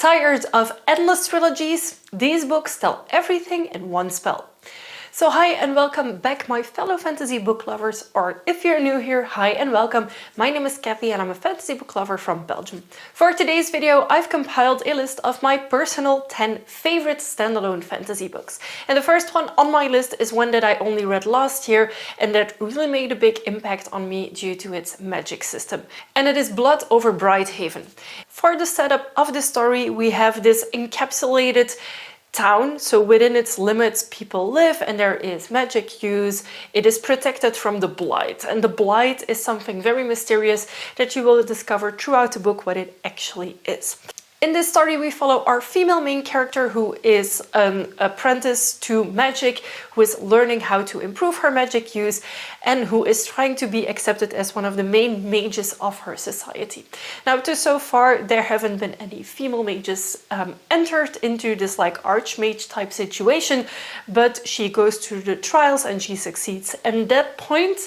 Tired of endless trilogies? These books tell everything in one spell. So hi and welcome back, my fellow fantasy book lovers, or if you're new here, hi and welcome. My name is Kathy and I'm a fantasy book lover from Belgium. For today's video, I've compiled a list of my personal 10 favorite standalone fantasy books. And the first one on my list is one that I only read last year and that really made a big impact on me due to its magic system. And it is Blood over Brighthaven. For the setup of the story, we have this encapsulated town, so within its limits people live and there is magic use. It is protected from the blight, and the blight is something very mysterious that you will discover throughout the book what it actually is. In this story we follow our female main character who is an apprentice to magic, who is learning how to improve her magic use and who is trying to be accepted as one of the main mages of her society. Now so far there haven't been any female mages entered into this like archmage type situation, but she goes through the trials and she succeeds. And that point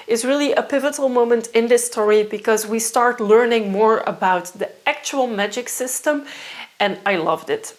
is really a pivotal moment in this story because we start learning more about the actual magic system, and I loved it.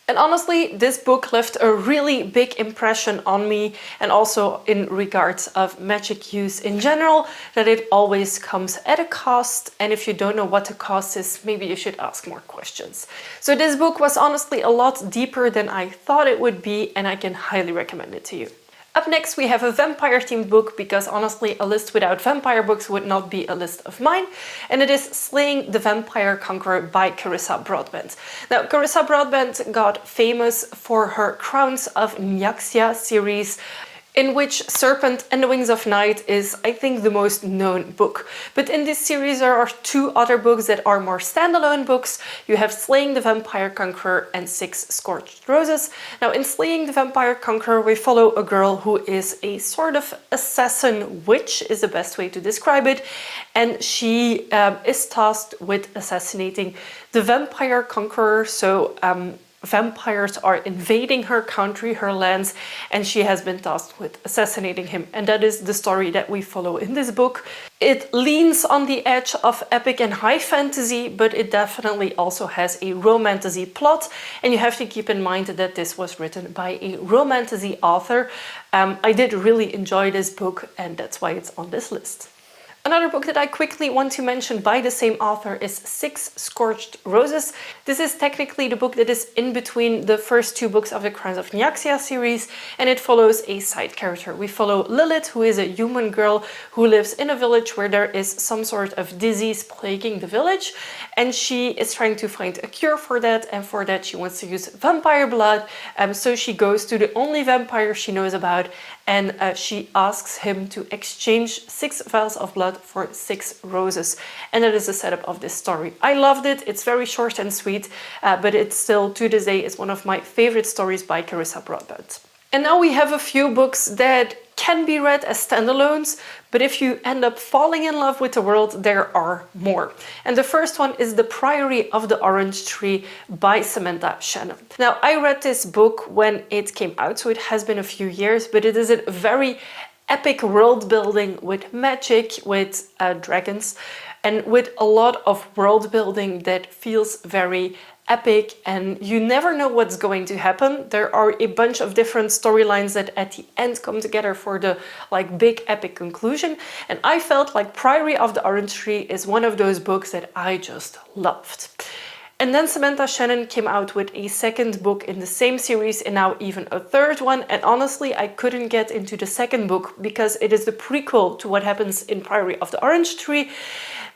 And honestly, this book left a really big impression on me, and also in regards of magic use in general, that it always comes at a cost, and if you don't know what the cost is, maybe you should ask more questions. So this book was honestly a lot deeper than I thought it would be, and I can highly recommend it to you. Up next we have a vampire-themed book, because honestly a list without vampire books would not be a list of mine, and it is Slaying the Vampire Conqueror by Carissa Broadbent. Now Carissa Broadbent got famous for her Crowns of Nyaxia series, in which Serpent and the Wings of Night is, I think, the most known book. But in this series there are two other books that are more standalone books. You have Slaying the Vampire Conqueror and Six Scorched Roses. Now in Slaying the Vampire Conqueror we follow a girl who is a sort of assassin witch, is the best way to describe it, and she is tasked with assassinating the Vampire Conqueror. So vampires are invading her country, her lands, and she has been tasked with assassinating him. And that is the story that we follow in this book. It leans on the edge of epic and high fantasy, but it definitely also has a romantasy plot. And you have to keep in mind that this was written by a romantasy author. I did really enjoy this book, and that's why it's on this list. Another book that I quickly want to mention by the same author is Six Scorched Roses. This is technically the book that is in between the first two books of the Crowns of Nyaxia series, and it follows a side character. We follow Lilith, who is a human girl who lives in a village where there is some sort of disease plaguing the village, and she is trying to find a cure for that, and for that she wants to use vampire blood. So she goes to the only vampire she knows about, and she asks him to exchange 6 vials of blood for 6 roses. And that is the setup of this story. I loved it. It's very short and sweet, but it still to this day is one of my favorite stories by Carissa Broadbent. And now we have a few books that can be read as standalones, but if you end up falling in love with the world, there are more. And the first one is The Priory of the Orange Tree by Samantha Shannon. Now, I read this book when it came out, so it has been a few years, but it is a very epic world building with magic, with dragons, and with a lot of world building that feels very epic, and you never know what's going to happen. There are a bunch of different storylines that at the end come together for the like big epic conclusion, and I felt like Priory of the Orange Tree is one of those books that I just loved. And then Samantha Shannon came out with a second book in the same series, and now even a third one, and honestly I couldn't get into the second book because it is the prequel to what happens in Priory of the Orange Tree.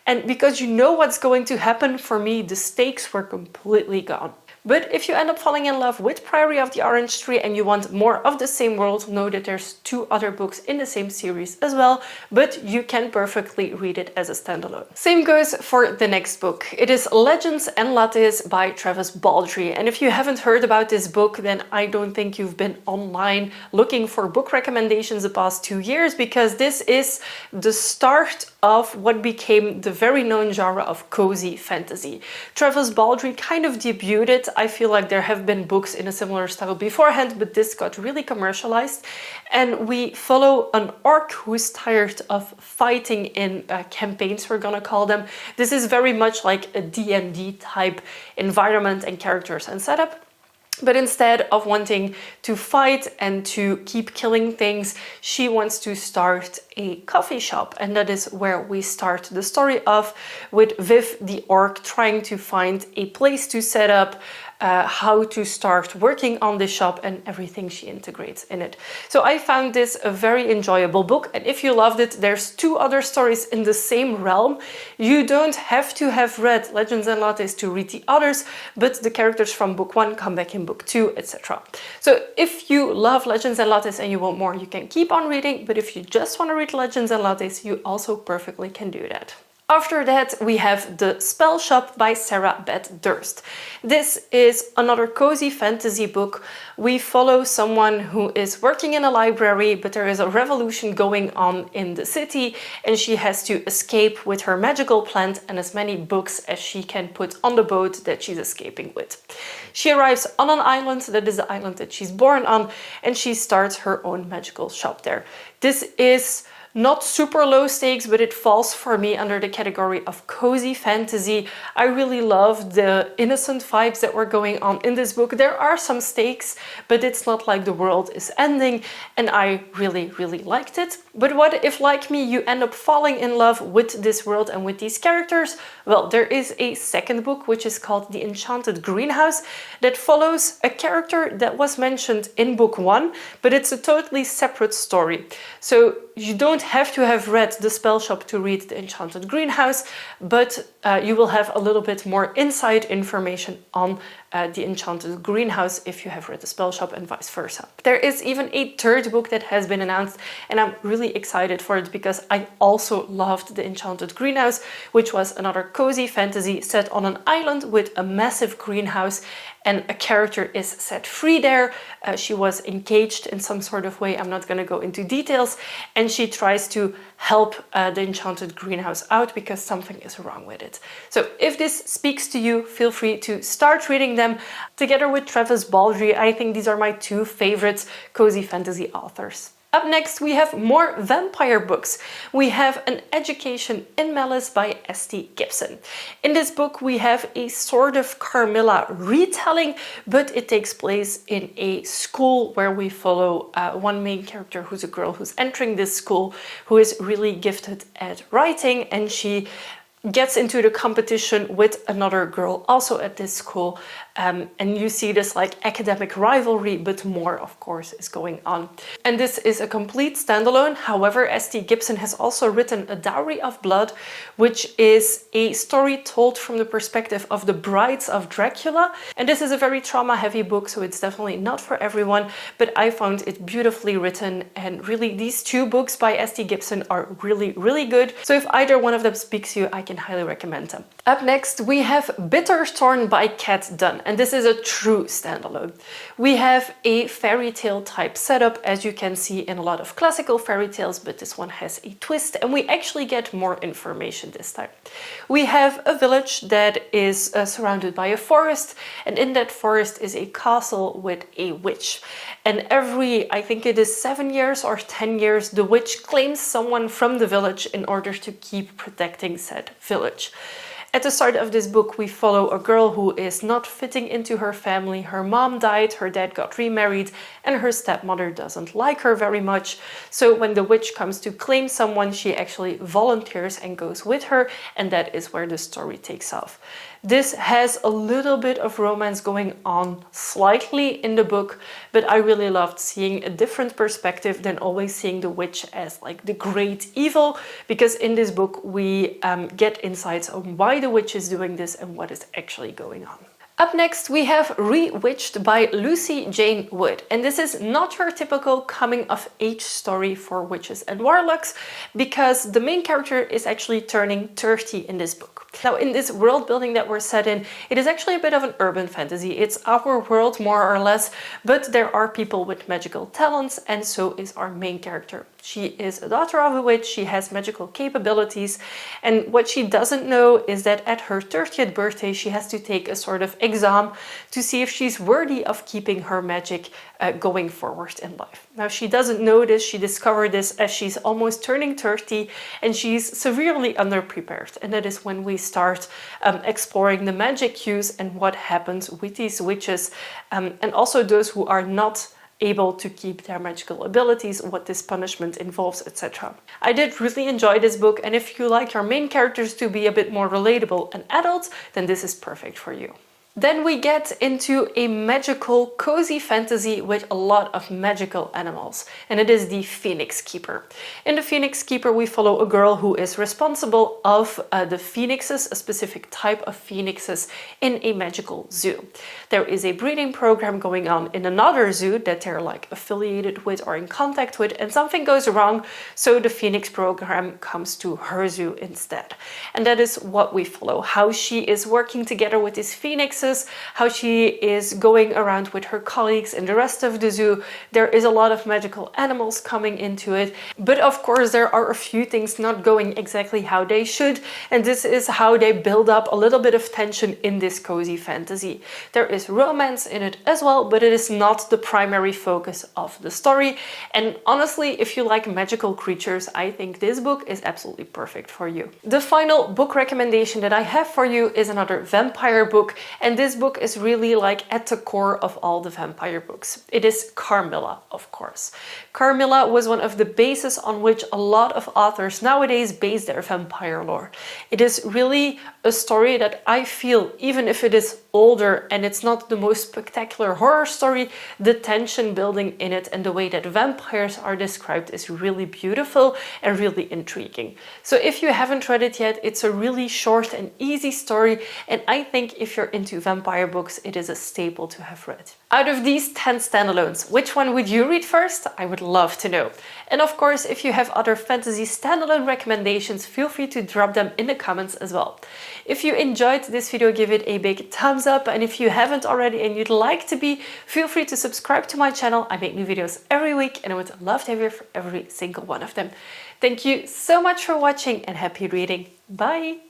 And because you know what's going to happen, for me the stakes were completely gone. But if you end up falling in love with Priory of the Orange Tree and you want more of the same world, know that there's 2 other books in the same series as well, but you can perfectly read it as a standalone. Same goes for the next book. It is Legends and Lattes by Baldree. And if you haven't heard about this book, then I don't think you've been online looking for book recommendations the past 2 years, because this is the start of what became the very known genre of cozy fantasy. Baldree kind of debuted I feel like there have been books in a similar style beforehand, but this got really commercialized. And we follow an orc who's tired of fighting in campaigns, we're gonna call them. This is very much like a D&D type environment and characters and setup. But instead of wanting to fight and to keep killing things, she wants to start a coffee shop. And that is where we start the story off, with Viv the orc trying to find a place to set up, how to start working on the shop and everything she integrates in it. So I found this a very enjoyable book, and if you loved it, there's 2 other stories in the same realm. You don't have to have read Legends and Lattes to read the others, but the characters from book 1 come back in book 2, etc. So if you love Legends and Lattes and you want more, you can keep on reading, but if you just want to read Legends and Lattes, you also perfectly can do that. After that, we have the Spellshop by Sarah Beth Durst. This is another cozy fantasy book. We follow someone who is working in a library, but there is a revolution going on in the city, and she has to escape with her magical plant and as many books as she can put on the boat that she's escaping with. She arrives on an island, that is the island that she's born on, and she starts her own magical shop there. This is not super low stakes, but it falls for me under the category of cozy fantasy. I really love the innocent vibes that were going on in this book. There are some stakes, but it's not like the world is ending, and I really, really liked it. But what if, like me, you end up falling in love with this world and with these characters? Well, there is a second book, which is called The Enchanted Greenhouse, that follows a character that was mentioned in book 1, but it's a totally separate story. So you don't have to have read The Spellshop to read The Enchanted Greenhouse, but you will have a little bit more inside information on The Enchanted Greenhouse if you have read The Spellshop, and vice versa. There is even a third book that has been announced, and I'm really excited for it because I also loved The Enchanted Greenhouse, which was another cozy fantasy set on an island with a massive greenhouse, and a character is set free there. She was engaged in some sort of way, I'm not going to go into details, and she tries to help the Enchanted Greenhouse out because something is wrong with it. So if this speaks to you, feel free to start reading them. Together with Travis Baldree, I think these are my 2 favorite cozy fantasy authors. Up next, we have more vampire books. We have An Education in Malice by S.T. Gibson. In this book, we have a sort of Carmilla retelling, but it takes place in a school where we follow one main character who's a girl who's entering this school, who is really gifted at writing, and she gets into the competition with another girl also at this school, and you see this like academic rivalry, but more of course is going on. And this is a complete standalone. However, S.T. Gibson has also written A Dowry of Blood, which is a story told from the perspective of the brides of Dracula, and this is a very trauma heavy book, so it's definitely not for everyone, but I found it beautifully written, and really these 2 books by S.T. Gibson are really, really good. So if either one of them speaks to you, I can highly recommend them. Up next, we have Bitterthorn by Kat Dunn, and this is a true standalone. We have a fairy tale type setup, as you can see in a lot of classical fairy tales, but this one has a twist, and we actually get more information this time. We have a village that is surrounded by a forest, and in that forest is a castle with a witch. And every, I think it is 7 years or 10 years, the witch claims someone from the village in order to keep protecting said village. At the start of this book, we follow a girl who is not fitting into her family. Her mom died, her dad got remarried, and her stepmother doesn't like her very much. So when the witch comes to claim someone, she actually volunteers and goes with her, and that is where the story takes off. This has a little bit of romance going on slightly in the book, but I really loved seeing a different perspective than always seeing the witch as like the great evil, because in this book we get insights on why the witch is doing this and what is actually going on. Up next, we have Rewitched by Lucy Jane Wood, and this is not your typical coming-of-age story for witches and warlocks, because the main character is actually turning 30 in this book. Now, in this world building that we're set in, it is actually a bit of an urban fantasy. It's our world more or less, but there are people with magical talents, and so is our main character. She is a daughter of a witch, she has magical capabilities, and what she doesn't know is that at her 30th birthday she has to take a sort of exam to see if she's worthy of keeping her magic going forward in life. Now, she doesn't know this, she discovered this as she's almost turning 30 and she's severely underprepared, and that is when we start exploring the magic use and what happens with these witches, and also those who are not able to keep their magical abilities, what this punishment involves, etc. I did really enjoy this book, and if you like your main characters to be a bit more relatable and adult, then this is perfect for you. Then we get into a magical, cozy fantasy with a lot of magical animals, and it is the Phoenix Keeper. In the Phoenix Keeper, we follow a girl who is responsible of the phoenixes, a specific type of phoenixes, in a magical zoo. There is a breeding program going on in another zoo that they're like affiliated with or in contact with, and something goes wrong, so the Phoenix program comes to her zoo instead. And that is what we follow, how she is working together with these phoenixes, how she is going around with her colleagues in the rest of the zoo. There is a lot of magical animals coming into it, but of course there are a few things not going exactly how they should, and this is how they build up a little bit of tension in this cozy fantasy. There is romance in it as well, but it is not the primary focus of the story, and honestly, if you like magical creatures, I think this book is absolutely perfect for you. The final book recommendation that I have for you is another vampire book, and this book is really like at the core of all the vampire books. It is Carmilla, of course. Carmilla was one of the bases on which a lot of authors nowadays base their vampire lore. It is really a story that I feel, even if it is older and it's not the most spectacular horror story, the tension building in it and the way that vampires are described is really beautiful and really intriguing. So if you haven't read it yet, it's a really short and easy story, and I think if you're into vampire books, it is a staple to have read. Out of these 10 standalones, which one would you read first? I would love to know. And of course, if you have other fantasy standalone recommendations, feel free to drop them in the comments as well. If you enjoyed this video, give it a big thumbs up, and if you haven't already and you'd like to be, feel free to subscribe to my channel. I make new videos every week and I would love to have you for every single one of them. Thank you so much for watching and happy reading. Bye!